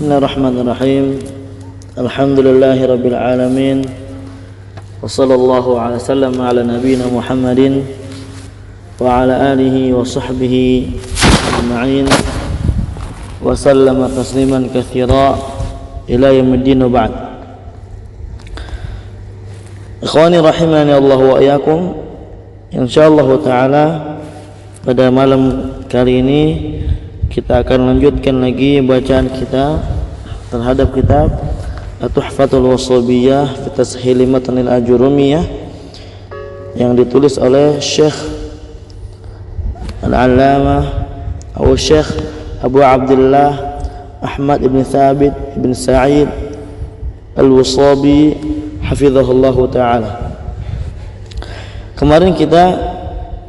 Bismillahirrahmanirrahim. Alhamdulillahirabbil alamin. Wassallallahu ala sallam ala nabiyyina Muhammadin wa ala alihi wa sahbihi ajma'in wa sallama tasliman katsira ila yaumiddin wa ba'd. Ikhwani rahimani Allah wa iyyakum. Insyaallah taala pada malam kali ini kita akan lanjutkan lagi bacaan kita terhadap kitab Tuhfatul Washabiyah fi Tashil Matnil Ajurumiyah yang ditulis oleh Syekh Al-Allamah atau Syekh Abu Abdullah Ahmad ibn Thabit ibn Sa'id Al-Washabi hafizahullah ta'ala. Kemarin kita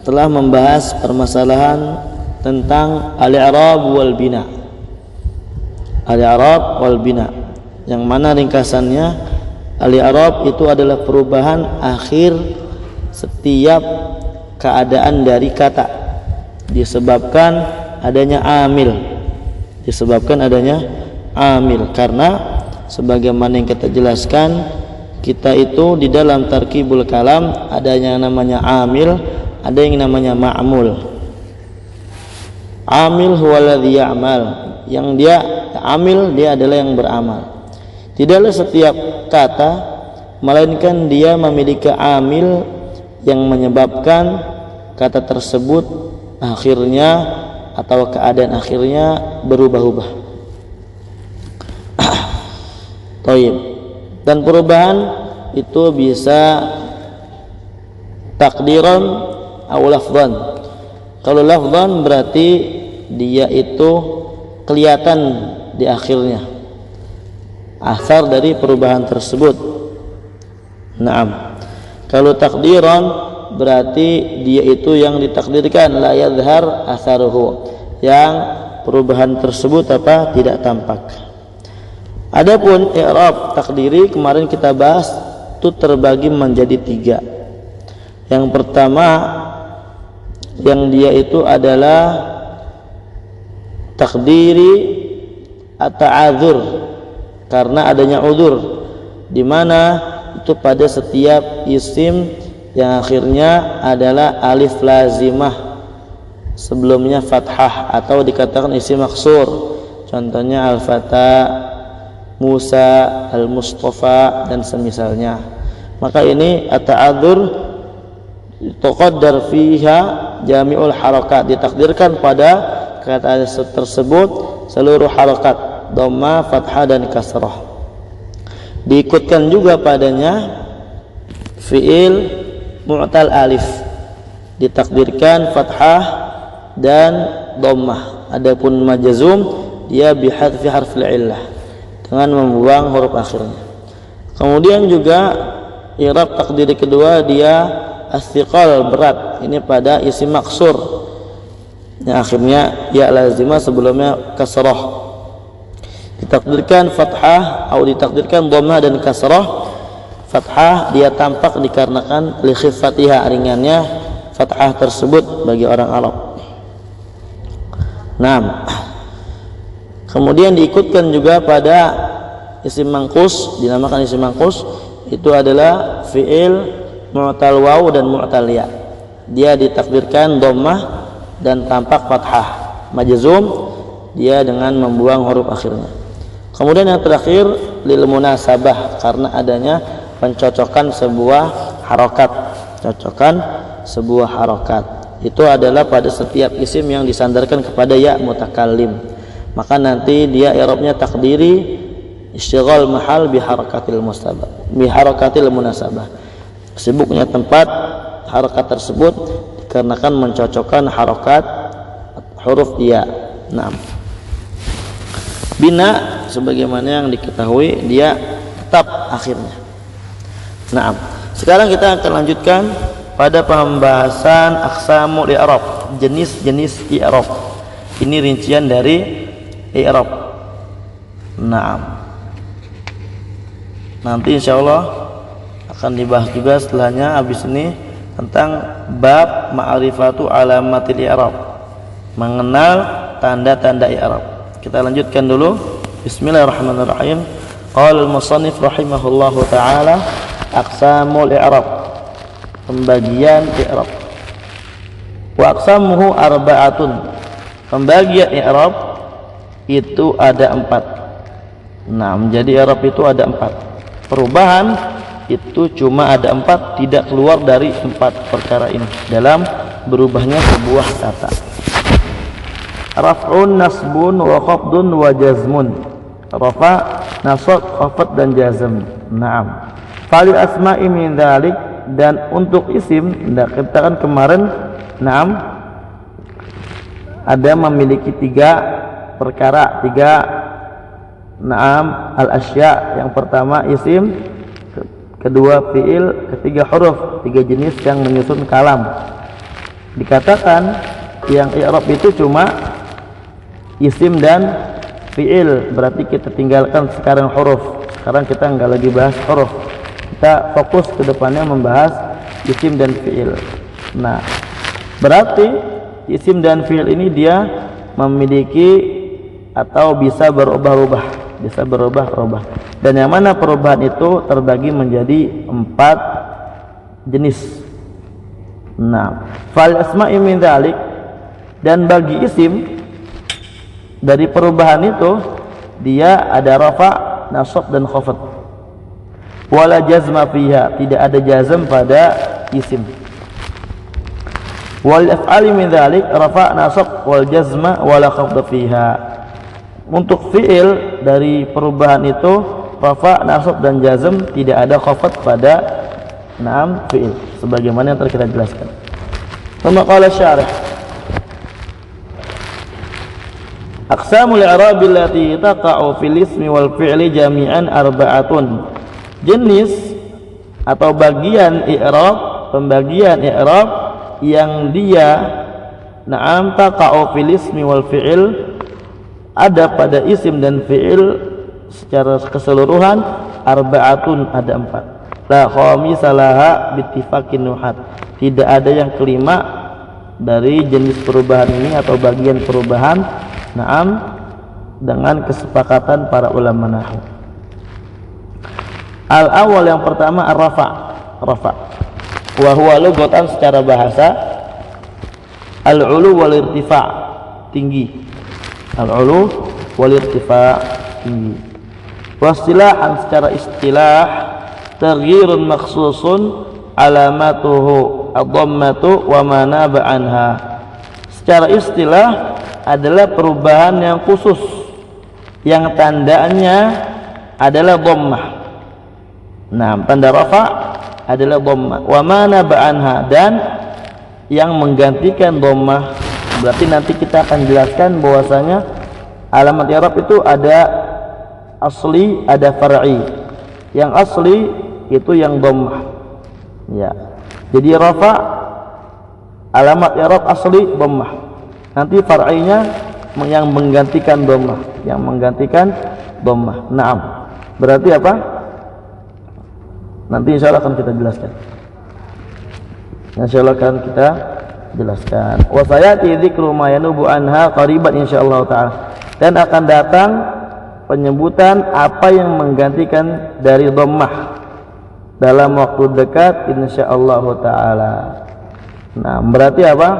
telah membahas permasalahan tentang al-i'rab wal bina. Al-i'rab wal bina, yang mana ringkasannya al-i'rab itu adalah perubahan akhir setiap keadaan dari kata disebabkan adanya amil. Karena sebagaimana yang kita jelaskan, kita itu di dalam tarkibul kalam adanya yang namanya amil, ada yang namanya ma'mul. Amil huwaladzi ya'mal, yang dia amil, dia adalah yang beramal. Tidaklah setiap kata melainkan dia memiliki amil yang menyebabkan kata tersebut akhirnya atau keadaan akhirnya berubah-ubah. Taib. Dan perubahan itu bisa takdiran atau lafzan. Kalau lafzan berarti dia itu kelihatan di akhirnya asar dari perubahan tersebut. Naam. Kalau takdiran berarti dia itu yang ditakdirkan, la yadhhar asaruhu, yang perubahan tersebut tidak tampak. Adapun i'rab takdiri kemarin kita bahas itu terbagi menjadi 3. Yang pertama yang dia itu adalah takdiri at-ta'adzur, karena adanya udzur, di mana itu pada setiap isim yang akhirnya adalah alif lazimah, sebelumnya fathah, atau dikatakan isim maksur. Contohnya al-fata, Musa, al-Mustafa dan semisalnya. Maka ini at-ta'adzur tuqaddar fiha jami'ul harakat, ditakdirkan pada kata tersebut seluruh harakat, dhamma, fathah dan kasrah. Diikutkan juga padanya fi'il mu'tal alif, ditakdirkan fathah dan dhammah. Adapun majzum dia bihadfi harfil illah, dengan membuang huruf akhirnya. Kemudian juga i'rab takdiri kedua dia as-siqal, berat. Ini pada isim maksur yang akhirnya ya lazimah, sebelumnya kasrah, ditakdirkan fathah atau ditakdirkan dhammah dan kasrah. Fathah dia tampak dikarenakan li khifatiha, ringannya fathah tersebut bagi orang Arab. Naam. Kemudian diikutkan juga pada isim mangkus, dinamakan isim mangkus, itu adalah fi'il mu'tal waw dan mu'tal ya. Dia ditakdirkan dhammah dan tampak fathah. Majzum dia dengan membuang huruf akhirnya. Kemudian yang terakhir lil munasabah, karena adanya pencocokan sebuah harokat. Itu adalah pada setiap isim yang disandarkan kepada ya mutakallim. Maka nanti dia i'rabnya takdiri istighal mahal bi harakatil munasabah. Sibuknya tempat harokat tersebut dikarenakan mencocokkan harokat huruf ya. Naam. Bina sebagaimana yang diketahui dia tetap akhirnya. Naam. Sekarang kita akan lanjutkan pada pembahasan aqsamul i'rab, jenis-jenis i'rab. Ini rincian dari i'rab. Naam. Nanti insyaallah akan dibahas juga setelahnya, habis ini tentang bab ma'rifatu alamatil i'rab, mengenal tanda-tanda i'rab. Kita lanjutkan dulu Bismillahirrahmanirrahim. Qala al-musannif rahimahullahu taala aqsamul i'rab, pembagian i'rab. Wa aqsamuhu arba'atun, pembagian i'rab itu ada 4. Nah, menjadi i'rab itu ada 4. Perubahan itu cuma ada 4, tidak keluar dari 4 perkara ini dalam berubahnya sebuah kata. Raf'un, nasbun, wa khafdun, wa jazmun. Rafa, nasab, khafd dan jazm. Naam. Fali asma'i min dzalik, dan untuk isim, kita kan kemarin naam ada memiliki 3 perkara, 3 naam al-asya. Yang pertama isim, kedua fi'il, ketiga huruf, 3 jenis yang menyusun kalam. Dikatakan yang i'rab itu cuma isim dan fi'il, berarti kita tinggalkan sekarang huruf. Sekarang kita nggak lagi bahas huruf, kita fokus ke depannya membahas isim dan fi'il. Nah, berarti isim dan fi'il ini dia memiliki atau bisa berubah-ubah, bisa berubah-ubah. Dan yang mana perubahan itu terbagi menjadi 4 jenis. Nah, fal asma'i min dzalik, dan bagi isim dari perubahan itu dia ada rafa, nasab dan khafd. Wala jazma fiha, tidak ada jazm pada isim. Wal af'ali min dzalik rafa, nasab wal jazma wala khafd fiha. Untuk fi'il dari perubahan itu rafa, nasab dan jazm, tidak ada khafd pada naam fi'il, sebagaimana yang telah kita jelaskan. Thumma qala syarih aqsamul i'rab allati taqa'u fil ismi wal fi'li jami'an arba'atun. Jenis atau bagian i'rab, pembagian i'rab yang dia na'am taqa'u fil ismi wal fi'il, ada pada isim dan fi'il secara keseluruhan, arba'atun, ada 4. La khamisalaha bittifaqin nuhat, tidak ada yang kelima dari jenis perubahan ini atau bagian perubahan naam dengan kesepakatan para ulama nahwu. Al-awwal, yang pertama ar-rafa. Rafa wa huwa lughatan, secara bahasa al-ulu wal irtifa', tinggi. Al-ulu wal irtifa', tinggi. Wa istilahan, secara istilah taghyirun makhsusun alamatuhu ad-dhammatu wa ma naba anha. Secara istilah adalah perubahan yang khusus yang tandanya adalah dhammah. Nah, tanda rafa adalah dhammah. Wa ma naba anha, dan yang menggantikan dhammah. Berarti nanti kita akan jelaskan bahwasanya alamat i'rab itu ada asli, ada far'i. Yang asli itu yang dhammah. Ya. Jadi rafa alamat i'rab asli dhammah. Nanti far'inya yang menggantikan dhammah, yang menggantikan dhammah. Naam. Berarti apa? Nanti insyaallah akan kita jelaskan. Insyaallah akan kita jelaskan. Wa sayati dzikru ma yanubu anha qariban insyaallah taala. Dan akan datang penyebutan apa yang menggantikan dari dhammah dalam waktu dekat insyaallah taala. Nah, berarti apa?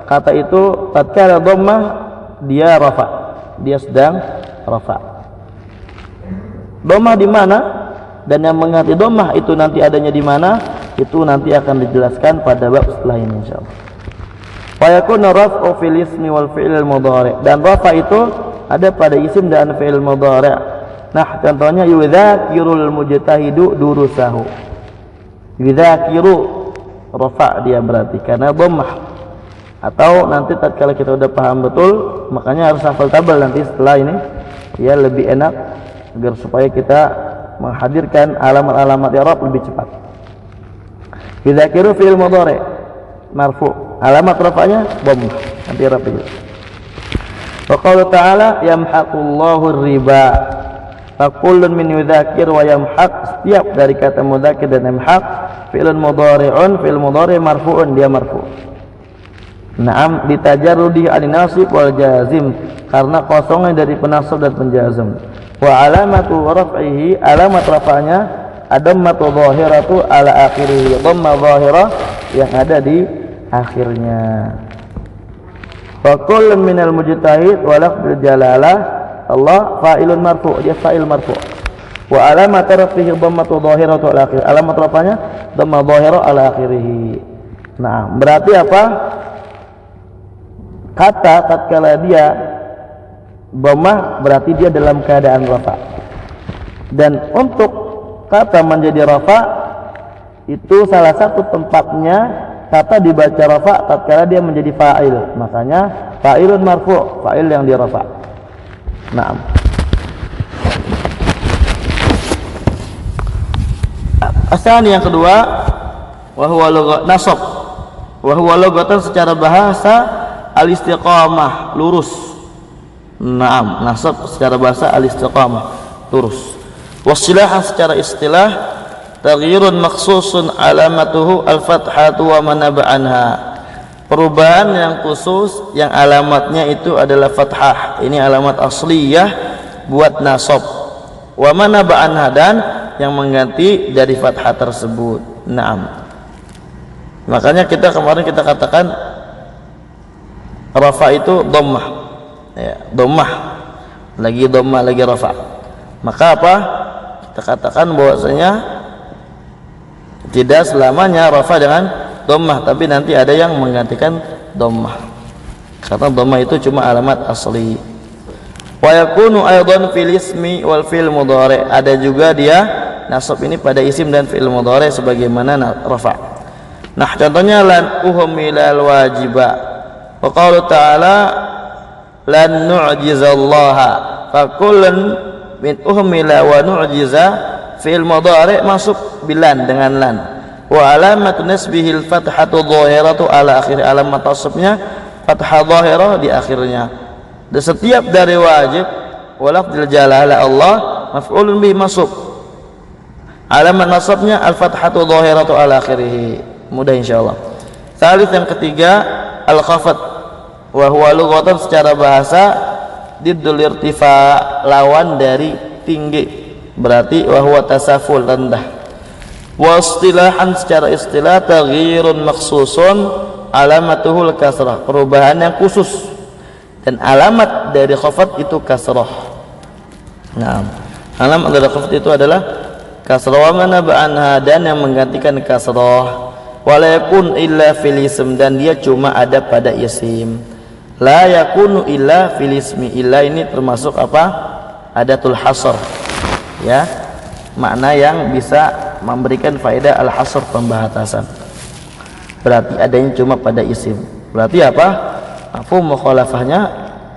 Kata itu tatkala dhammah dia rafa, dia sedang rafa. Dhammah di mana dan yang mengganti dhammah itu nanti adanya di mana, itu nanti akan dijelaskan pada bab setelah ini insyaallah. Wa yakunu raf'u fil ismi wal fi'il mudhari', dan rafa itu ada pada isim dan fi'il mudhari'. Nah, contohnya yudzakirul mujtahidu durusahu. Yudzakiru rafa dia berarti karena dhammah. Atau nanti tatkala kita udah paham betul, makanya harus hafal tabel nanti setelah ini ya, lebih enak agar supaya kita menghadirkan alamat-alamat i'rab lebih cepat. Yudzakiru fi'il mudhari' marfu', alamat rafa'nya dhammah, nanti i'rab aja. Wa qala ta'ala yamhaqullahu riba, fakullun min yudzakir wa yamhaq, setiap dari kata mudzakir dan yamhaq fi'lun mudhari'un, fi'il mudhari' marfu'un, dia marfu'. Naam ditajarrudi an-nasib wal jazim, karena kosongnya dari penasab dan penjazm. Wa alamatu raf'ihi, alamat rafa'nya adammatu zahiratu ala akhirih, dhamma zahirah yang ada di akhirnya. Wa kullun minal mujtahid wa lafdzul jalalah Allah fa'ilun marfu', dia fa'il marfu'. Wa alamat raf'ihi dhammatu zahiratu ala akhirih, alamat rafa'nya dhamma zahirah ala akhirih. Nah, berarti apa? Kata tatkala dia dhammah berarti dia dalam keadaan rafa. Dan untuk kata menjadi rafa itu salah satu tempatnya kata dibaca rafa tatkala dia menjadi fa'il. Makanya fa'ilun marfu', fa'il yang dirafa. Naam. Asal yang kedua wa huwa lughat nasab. Wa huwa lughatan secara bahasa al-istiqamah, lurus. Naam, nasab secara bahasa al-istiqamah, lurus. Wasilahan secara istilah taghyirun makhsusun alamatuhu al-fathatu wa manaba anha. Perubahan yang khusus yang alamatnya itu adalah fathah. Ini alamat asliyah buat nasab. Wa manaba anha, dan yang mengganti dari fathah tersebut. Naam. Makanya kemarin kita katakan rafa itu dhammah, ya, dhammah lagi rafa. Maka apa? Kita katakan bahwasanya tidak selamanya rafa dengan dhammah, tapi nanti ada yang menggantikan dhammah. Karena dhammah itu cuma alamat asli. Wa yakunu aidan fil ismi wal fi'l mudhari'. Ada juga dia nasab ini pada isim dan fi'il mudhari' sebagaimana rafa. Nah, contohnya lan uhmilal wajiba. Wa qala ta'ala lan nu'jizallaha fa kullun min uhmila wa nu'jiza fi'il mudhari' masuk bilan dengan lan. Wa alamatu nasbihi al-fathatu dhahiratu ala akhir, alamat nasabnya fathah dhahirah di akhirnya. Dan setiap dari wajib wa lafdzul jalalah Allah maf'ulun bihi masuk, alamat nasabnya al-fathatu dhahiratu ala akhirih. Mudah insyaallah. Salih yang ketiga al-khafat wa huwa lughatan secara bahasa diddul irtifa, lawan dari tinggi, berarti wa huwa tasaful, rendah. Wa istilahan secara istilah taghyirun makhsusun alamatuhul kasrah, perubahan yang khusus dan alamat dari khafat itu kasrah. Nah, alamat dari khafat itu adalah kasrah wa manaba anha, dan yang menggantikan kasrah. Wala yakun illa fil ism, dan dia cuma ada pada isim. La yakunu illa fil ismi, illa ini termasuk apa? Adatul hasr, ya, makna yang bisa memberikan faedah al-hasr, pembatasan. Berarti adanya cuma pada isim. Berarti apa? Mafhum mukhalafahnya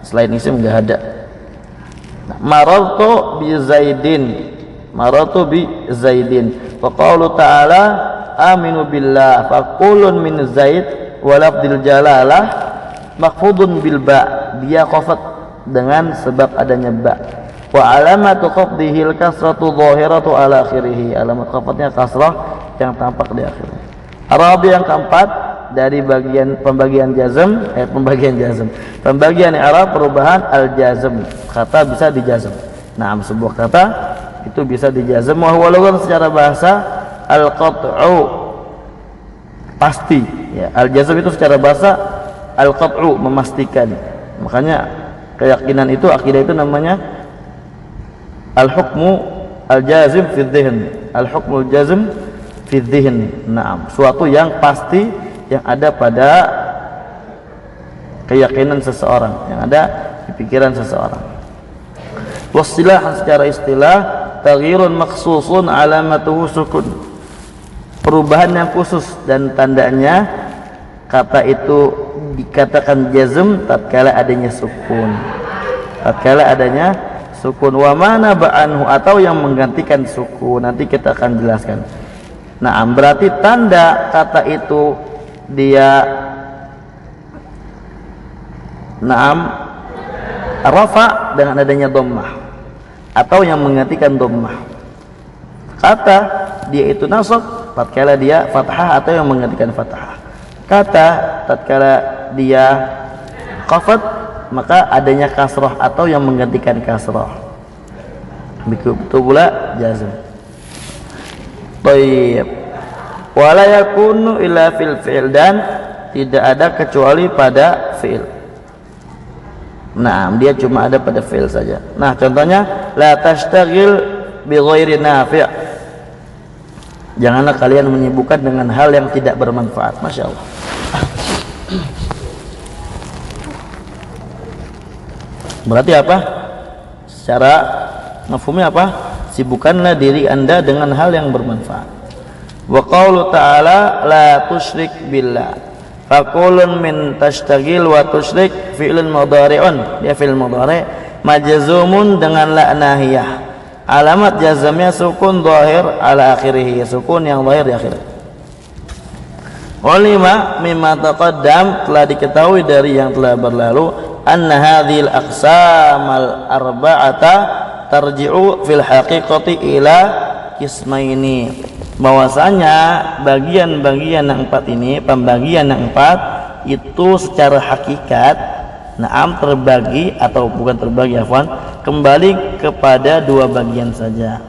selain isim enggak ada. Nah, marartu bi zaidin wa qaulu ta'ala aminu billah fa qulun min zaid wa lafdzil jalalah makhfudun bil ba, dia khafat dengan sebab adanya ba. Wa alamatu khafdihil kasratu dhahiratu ala akhirih, alamat khafatnya kasrah yang tampak di akhirnya. Arabi yang keempat dari pembagian i'rab perubahan al-jazm, kata bisa dijazm. Nah, sebuah kata itu bisa dijazm. Wa huwa lughatan secara bahasa al-qat'u, pasti, ya. Al-jazm itu secara bahasa al-qat'u, memastikan. Makanya keyakinan itu, akidah itu namanya al-hukmu al-jazim fi dhihn, al-hukmu al-jazm fi dhihn. Naam, suatu yang pasti yang ada pada keyakinan seseorang, yang ada di pikiran seseorang. Wasilah secara istilah taghyirun makhsusun alamatuhu sukun, perubahan yang khusus dan tandanya kata itu dikatakan jazm tatkala adanya sukun, wa mana ba'anhu, atau yang menggantikan sukun, nanti kita akan jelaskan. Nah, berarti tanda kata itu dia rafa dengan adanya dhammah atau yang menggantikan dhammah. Kata dia itu nasab tatkala dia fathah atau yang menggantikan fathah. Kata tatkala dia khafad, maka adanya kasrah atau yang menggantikan kasrah. Begitu pula jazm. Baik. Wala yakunu illa fil fi'il, dan tidak ada kecuali pada fi'il. Nah, dia cuma ada pada fi'il saja. Nah, contohnya la tashtagil bi ghairi nafi'. Janganlah kalian menyibukkan dengan hal yang tidak bermanfaat. Masya Allah. Berarti apa? Secara mafhumnya apa? Sibukkanlah diri Anda dengan hal yang bermanfaat. Wa qaulu ta'ala la tusyrik billah. Faqulun min tashtagil wa tusyrik fi'lun mudhari'un. Dia fi'il mudhari' majzumun dengan la nahiyah. Alamat jazamnya sukun zahir ala akhirih, sukun yang zahir di akhir. Ulima mimma taqaddam, telah diketahui dari yang telah berlalu, anna hadhil aqsamal arba'ata tarji'u fil haqiqati ila qismaini. Bahwasanya bagian-bagian yang empat ini, pembagian yang empat itu secara hakikat terbagi, atau bukan terbagi, kembali kepada dua bagian saja.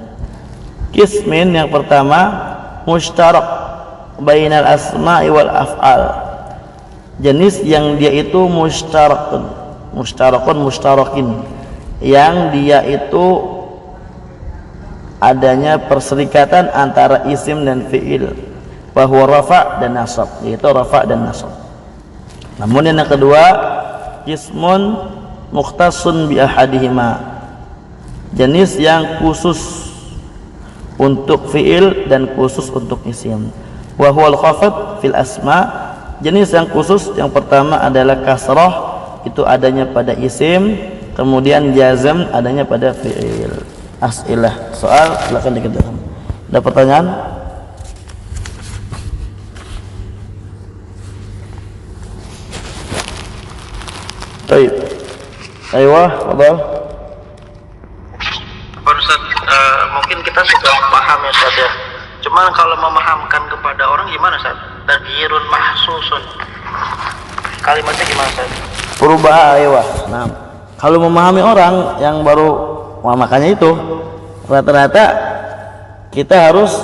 Qismin yang pertama mushtarak bainal asma'i wal af'al, jenis yang dia itu mushtarakin, yang dia itu adanya perserikatan antara isim dan fi'il, bahwa rafa' dan nasab, yaitu rafa' dan nasab. Namun yang kedua qismun mukhtasun bi ahadihima, jenis yang khusus untuk fi'il dan khusus untuk isim. Wa huwal khafad fil asma, jenis yang khusus yang pertama adalah kasrah, itu adanya pada isim, kemudian jazm adanya pada fi'il. As'ilah, soal silakan dikerjakan. Ada pertanyaan? Baik. Ayo, fadhal. Ustaz, mungkin kita sudah paham ya Ustaz ya. Cuman kalau memahamkan kepada orang gimana Ustaz? Taghyirun mahsusun. Kalimatnya gimana Ustaz? Perubahan, ayo. Nah, kalau memahami orang yang baru, makanya itu rata-rata kita harus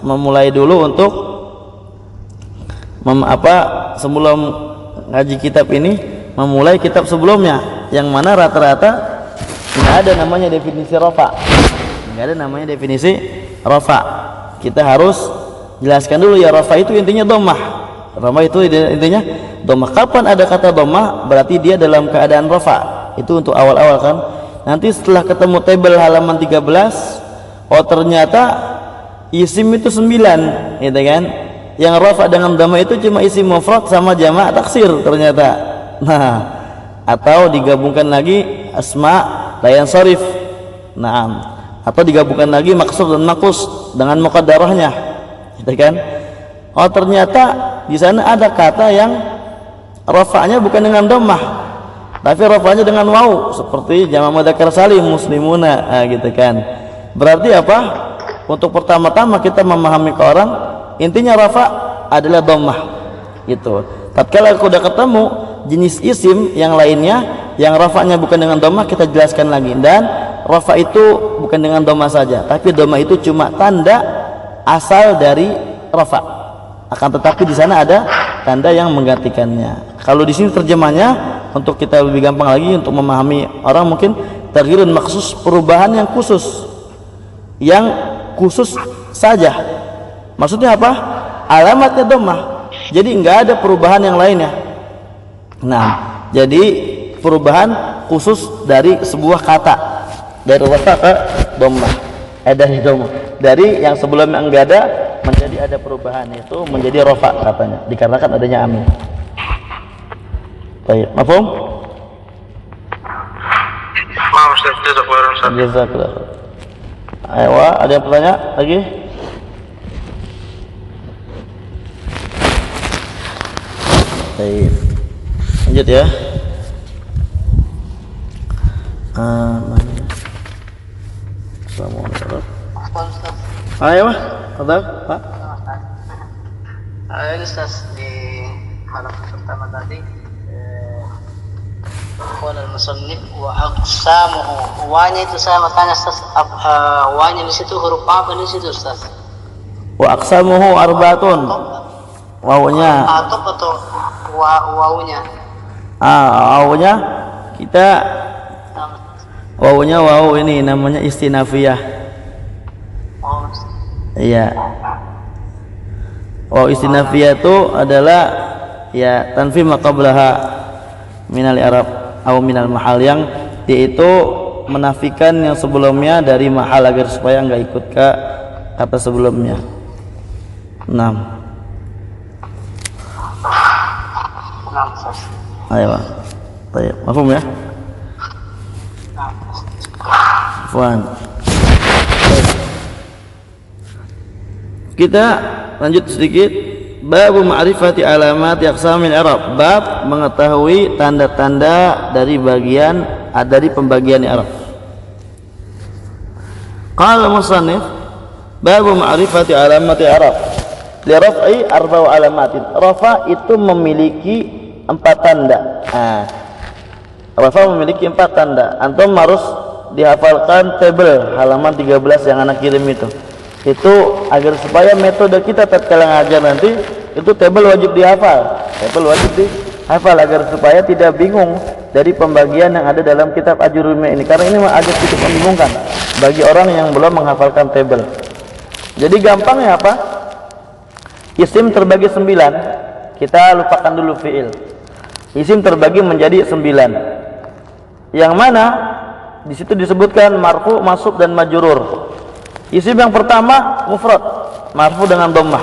memulai dulu untuk sebelum ngaji kitab ini, memulai kitab sebelumnya, yang mana rata-rata nggak ada namanya definisi rafa, Kita harus jelaskan dulu ya, rafa itu intinya dhammah. Rafa itu intinya dhammah. Kapan ada kata dhammah berarti dia dalam keadaan rafa. Itu untuk awal-awal kan. Nanti setelah ketemu tabel halaman 13, oh ternyata isim itu 9, gitu kan. Yang rafa dengan dhammah itu cuma isim mufrad sama jamak taksir ternyata. Nah, atau digabungkan lagi asma layan sharif. Naam. Atau digabungkan lagi maksud dan makus dengan muqaddarahnya. Gitu kan? Oh, ternyata di sana ada kata yang rafa'nya bukan dengan dhammah, tapi rafa'nya dengan waw, seperti jamak mudzakkar salim muslimuna, gitu kan. Berarti apa? Untuk pertama-tama kita memahami ke orang, intinya rafa' adalah dhammah. Gitu. Tatkala sudah ketemu jenis isim yang lainnya yang rafa'nya bukan dengan dhammah, kita jelaskan lagi. Dan rafa' itu bukan dengan dhammah saja, tapi dhammah itu cuma tanda asal dari rafa'. Akan tetapi di sana ada tanda yang menggantikannya. Kalau di sini terjemahnya untuk kita lebih gampang lagi untuk memahami orang, mungkin taghyirun maksus, perubahan yang khusus. Yang khusus saja. Maksudnya apa? Alamatnya dhammah. Jadi enggak ada perubahan yang lainnya. Nah, jadi perubahan khusus dari sebuah kata, dari rafa ke dhammah, dari dhammah, dari yang sebelumnya enggak ada menjadi ada perubahan, itu menjadi rafa katanya, dikarenakan adanya amin. Baik, mafhum? Maaf Ustaz, jazakallah. Ayo, ada yang bertanya lagi? Baik. Lanjut ya. Assalamualaikum. Ayo, Pak. Ustaz, di halaman pertama tadi Qala al-musannif wa aqsamuhu. Wanya itu saya mau tanya Ustaz, wanya di situ huruf apa di situ Ustaz? Wa aqsamuhu arbaatun. Wawunya. Atau wawunya. Wawunya kita wawunya wawu ini namanya istinafiyah. Oh. Iya. Wawu istinafiyah itu adalah ya tanfi ma qablaha minal i'rab atau minal mahal, yang yaitu menafikan yang sebelumnya dari mahal agar supaya enggak ikut ke kata sebelumnya. 6. Ayo, baik, mafhum ya? Fuan. Kita lanjut sedikit. Bab ma'rifati alamat aqsamil i'rab. Bab mengetahui tanda-tanda dari pembagian i'rab. Qala musannif bab ma'rifati alamat i'rab. Li raf'i arba'u alamatin. Rafa itu memiliki 4 tanda. Rafa memiliki 4 tanda. Antum harus dihafalkan tabel halaman 13 yang anak kirim itu agar supaya metode kita tatkala ngajar nanti itu tabel wajib dihafal agar supaya tidak bingung dari pembagian yang ada dalam kitab Ajurumiyah ini, karena ini agak sedikit membingungkan bagi orang yang belum menghafalkan tabel. Jadi gampangnya apa? Isim terbagi 9, kita lupakan dulu fi'il. Isim terbagi menjadi 9, yang mana di situ disebutkan marfu, mansub dan majrur. Isim yang pertama mufrad, marfu dengan dhammah.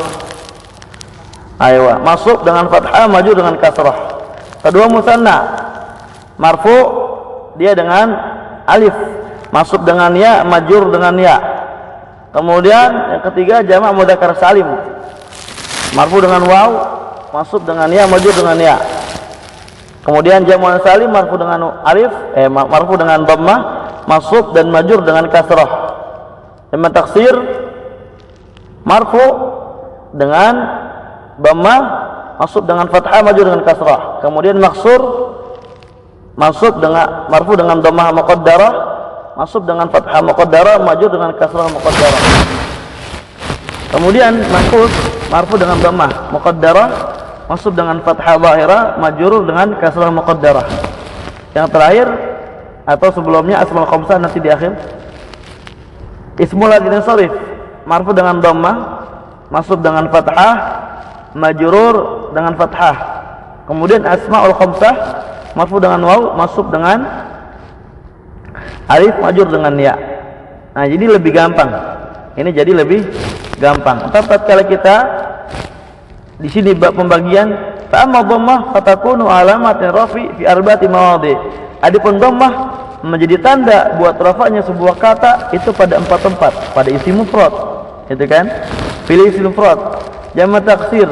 Aywa, mansub dengan fathah, majrur dengan kasrah. Kedua musanna, marfu dia dengan alif, mansub dengan ya, majrur dengan ya. Kemudian yang ketiga jamak mudzakkar salim, marfu dengan waw, mansub dengan ya, majrur dengan ya. Kemudian jamak salim marfu dengan alif, marfu dengan dhammah, mansub dan majrur dengan kasrah. Jamak taksir marfu dengan dhammah, mansub dengan fathah, majrur dengan kasrah. Kemudian maksur mansub dengan marfu dengan dhammah muqaddarah, mansub dengan fathah muqaddarah, majrur dengan kasrah muqaddarah. Kemudian manqus marfu dengan dhammah muqaddarah, mansub dengan fathah zahirah, majrur dengan kasrah muqaddarah. Yang terakhir atau sebelumnya asmaul khamsah nanti di akhir. Ismul ladzi sharif marfu dengan dhammah, mansub dengan fathah, majrur dengan fathah. Kemudian asmaul khamsah marfu dengan waw, mansub dengan alif, majrur dengan ya. Nah, jadi lebih gampang. Ini jadi lebih gampang. Tatkala kita di sini bab pembagian, fa amma dhammah fatakunu alamatin rafi fi arba'ati mawadhi. Adapun dhammah menjadi tanda buat rafa'nya sebuah kata itu pada 4 tempat. Pada isim mufrad, gitu kan? Pilih isim mufrad, jamak taksir,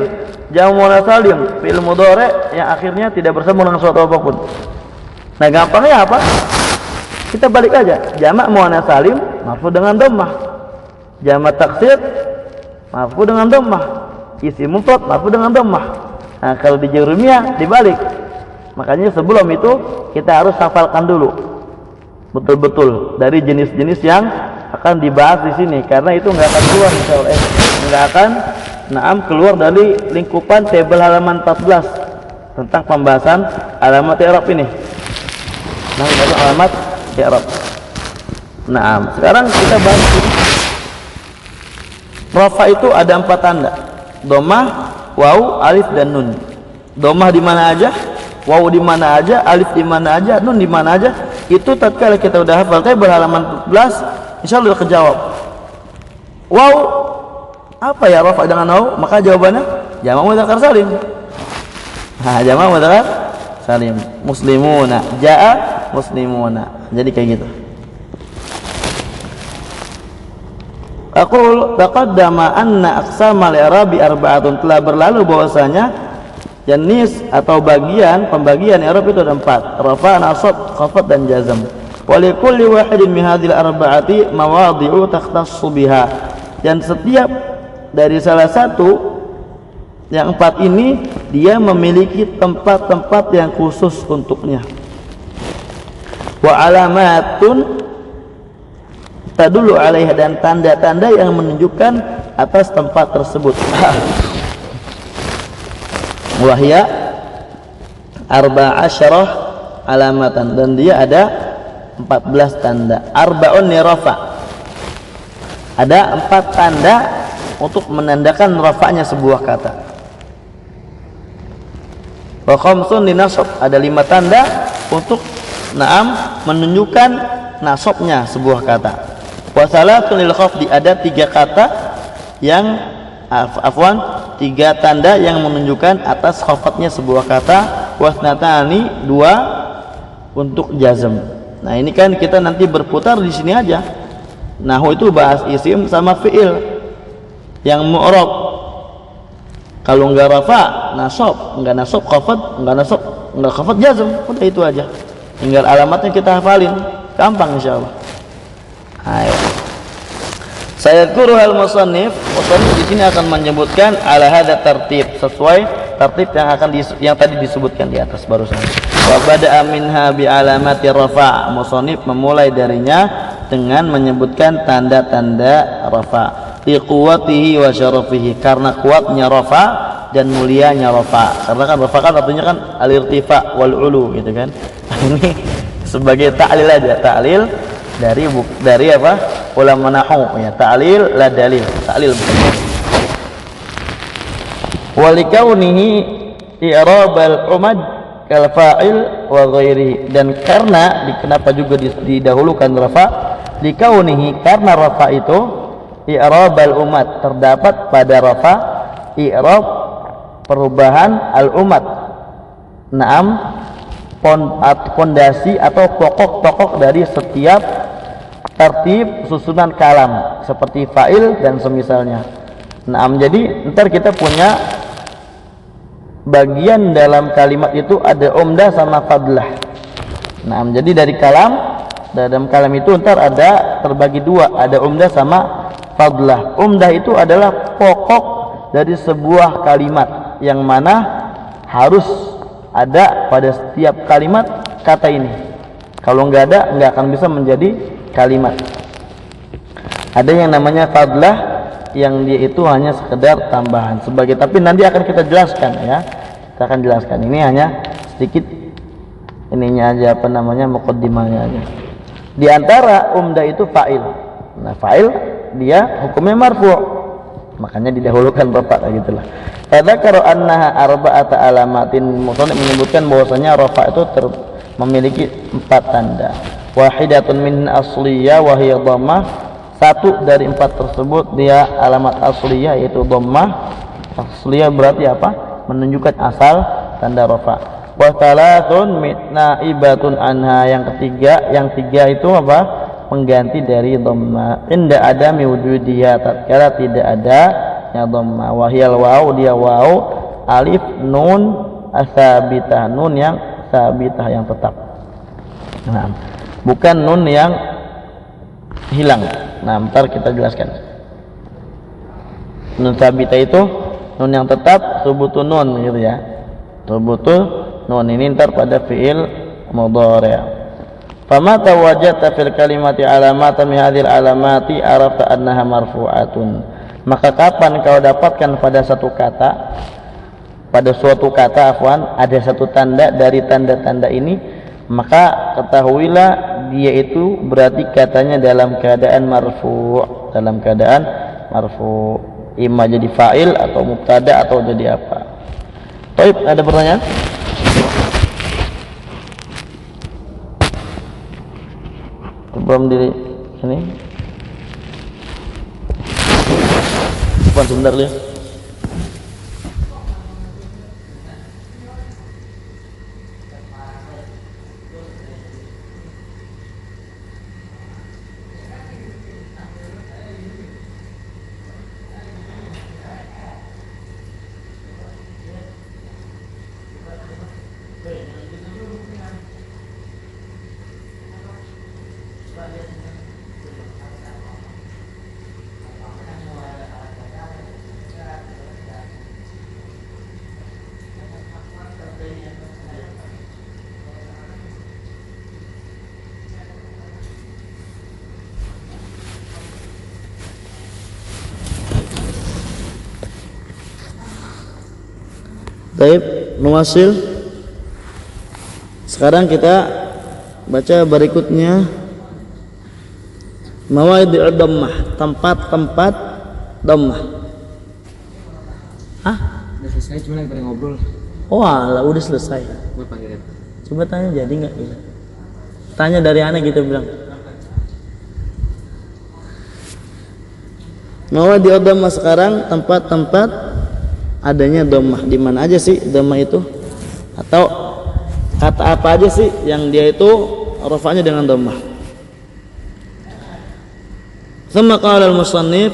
jamak muannas salim, fi'il mudhari yang akhirnya tidak bersambung dengan suatu apapun. Nah, gampangnya apa? Kita balik aja. Jamak muannas salim marfu dengan dhammah, jamak taksir marfu dengan dhammah, isim mufrad marfu dengan dhammah. Nah, kalau di Jurumiyah dibalik. Makanya sebelum itu kita harus hafalkan dulu betul-betul dari jenis-jenis yang akan dibahas di sini, karena itu nggak akan keluar insyaallah, nggak akan keluar dari lingkupan tabel halaman 14 tentang pembahasan alamat i'rab ini. Nah, itu alamat i'rab. Nah, sekarang kita bahas ini. Rafa itu ada 4 tanda: dhammah, waw, alif dan nun. Dhammah di mana aja, waw di mana aja, alif di mana aja, nun di mana aja. Itu tatkala kita udah hafal tabel halaman 14, insyaallah udah kejawab. Waw apa ya rafa dengan waw? Maka jawabannya jamak mudzakkar salim. Jamak mudzakkar salim. Muslimuna, jaa muslimuna. Jadi kayak gitu. Aqul taqaddama anna aqsamal i'rabi arba'atun. Telah berlalu bahwasanya jenis atau pembagian i'rab itu ada 4: rafa, nasab, khafad dan jazm. Wa li kulli wahidin min hadhil arba'ati mawadhi'u takhtassu biha. Dan setiap dari salah satu yang 4 ini dia memiliki tempat-tempat yang khusus untuknya. wa alamatun tadullu alaiha, dan tanda-tanda yang menunjukkan atas tempat tersebut. Wahya arba'asyarah alamatan, dan dia ada 14 tanda. Arba'un nirafa, ada 4 tanda untuk menandakan rafa'nya sebuah kata. Wa khamsun linasab, ada 5 tanda untuk menunjukkan nasabnya sebuah kata. Wa salatun lil khafdi, ada 3 kata yang 3 tanda yang menunjukkan atas khafadnya sebuah kata. Wasnatani, 2 untuk jazm. Nah, ini kan kita nanti berputar di sini aja. Nahwu itu bahas isim sama fiil yang mu'rab. Kalau enggak rafa, nasab, enggak nasab khafad, enggak nasab, enggak khafad jazm. Udah itu aja. Tinggal alamatnya kita hafalin. Gampang insyaallah. Ayo. Saya guru al-musannif di sini akan menyebutkan ala hadza tartib, sesuai tertib yang tadi disebutkan di atas barusan. Wa bada'a minha bi alamati rafa'. Musannif memulai darinya dengan menyebutkan tanda-tanda rafa'. Li quwwatihi wa syarafihi, karena kuatnya rafa dan mulianya rafa. Karena kan rafa kan artinya kan al-irtifa wal ulu gitu kan. Ini sebagai ta'lil aja, ta'lil dari apa? Ulama nahwu ya, ta'lil la dalil, ta'lil. Wa likaunihi i'rabal umad kal fa'il wa ghairihi, dan karena kenapa juga didahulukan rafa? Likaunihi, karena rafa itu i'rabal umad, terdapat pada rafa i'rab perubahan al umad. Pondasi atau pokok-pokok dari setiap tertib susunan kalam seperti fa'il dan semisalnya. Jadi ntar kita punya bagian dalam kalimat itu ada umdah sama fadlah. Jadi dari dalam kalam itu ntar ada terbagi 2, ada umdah sama fadlah. Umdah itu adalah pokok dari sebuah kalimat yang mana harus ada pada setiap kalimat kata ini. Kalau nggak ada, nggak akan bisa menjadi kalimat. Ada yang namanya fadlah, yang dia itu hanya sekedar tambahan sebagai, tapi nanti akan kita jelaskan ya. Kita akan jelaskan. Ini hanya sedikit ininya aja, muqaddimahnya aja. Di antara umdah itu fa'il. Nah, fa'il dia hukumnya marfu', makanya didahulukan rafa gitulah. Fadzakara annaha arba'ata alamatin, musannif menyebutkan bahwasanya rafa itu memiliki 4 tanda. Wahidatun min asliyah wa hiya dhammah, 1 dari 4 tersebut dia alamat asliyah yaitu dhammah. Asliyah berarti apa? Menunjukkan asal tanda rafa. Wa thalathun naibatun anha, yang tiga itu apa? Pengganti dari dhammah. Inda adami wujudiha, tatkala tidak ada ya dhammah. Wa hiyal waw, dia waw, alif, nun asabitah, nun yang sabitah, yang tetap. Bukan nun yang hilang. Ntar kita jelaskan. Nun sabitah itu nun yang tetap, subutun nun gitu ya. Subutun nun ini ntar pada fiil mudhari'. Fama tawajjata fil kalimati alamatan min hadhil alamati arafta annaha marfu'atun. Maka kapan kau dapatkan pada suatu kata ada satu tanda dari tanda-tanda ini, maka ketahuilah dia itu berarti katanya dalam keadaan marfu', imma jadi fa'il atau mubtada atau jadi apa. Baik, ada pertanyaan? Sebelum di sini sebentar ya. Taib, nuwasil. Sekarang kita baca berikutnya. Mawadhi'ud dhammah, tempat-tempat dhammah. Udah selesai, cuma lagi pada ngobrol. Oh alah, udah selesai. Buat panggilan. Coba tanya jadi nggak? Tanya dari aneh gitu bilang. Mawadhi'ud dhammah sekarang tempat-tempat adanya dhammah. Di mana aja sih dhammah itu? Atau kata apa aja sih yang dia itu rafa'nya dengan dhammah? Tsumma qala al-musannif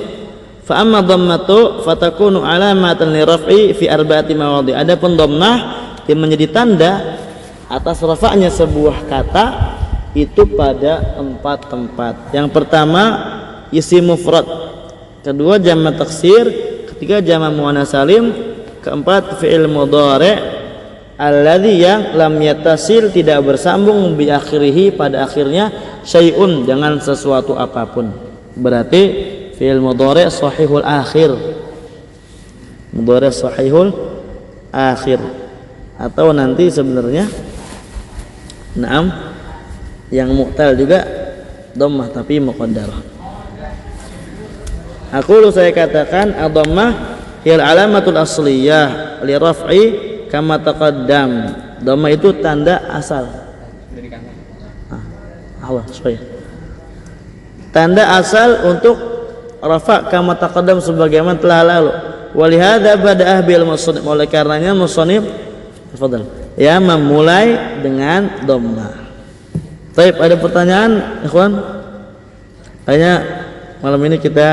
fa amma dhammatu fatakunu alamatan li raf'i fi arba'ati mawadhi'. Adapun dhammah yang menjadi tanda atas rafa'nya sebuah kata itu pada 4 tempat. Yang pertama isim mufrad, kedua jamak taksir, ketiga jamak muannats salim, keempat fi'il mudhari' alladzi yang lam yattasil tidak bersambung bi akhirih pada akhirnya syai'un dengan sesuatu apapun. Berarti fi'il mudhari' sahihul akhir. Mudhari' sahihul akhir. Atau nanti sebenarnya na'am yang mu'tal juga dhammah tapi muqaddarah. Aku saya katakan ad-dhammah hiyal alamatul asliyah li raf'i kama taqaddam. Dhammah itu tanda asal. Allah supaya tanda asal untuk rafa' kama taqaddam sebagaimana telah lalu. Walihada bada'ah bil musannif, oleh karenanya musannif tafadhal ya memulai dengan dhammah. Baik, ada pertanyaan ikhwan? Kayaknya malam ini kita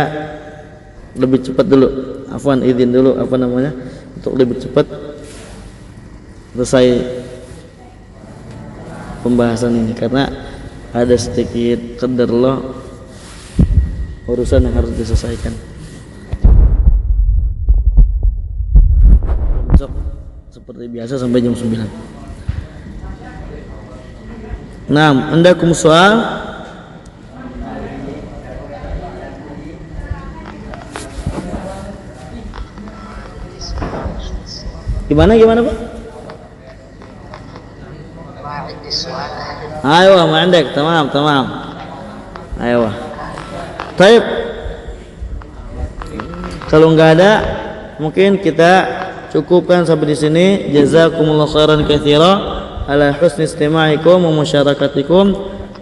lebih cepat dulu, afwan izin dulu apa namanya untuk lebih cepat selesai pembahasan ini karena ada sedikit qadarullah urusan yang harus diselesaikan. Besok seperti biasa sampai jam 9. Naam, andakum soal? Gimana Pak? Ayo, mandek, tamam. Ayo. Baik. Kalau nggak ada, mungkin kita cukupkan sampai di sini. Jazakumullahu khairan katsira ala husni istima'ikum wa musyarakatikum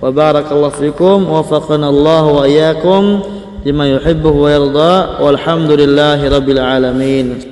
wa barakallahu fikum wa wafaqana Allah wa iyyakum lima yuhibbu wa yarda walhamdulillahi rabbil alamin.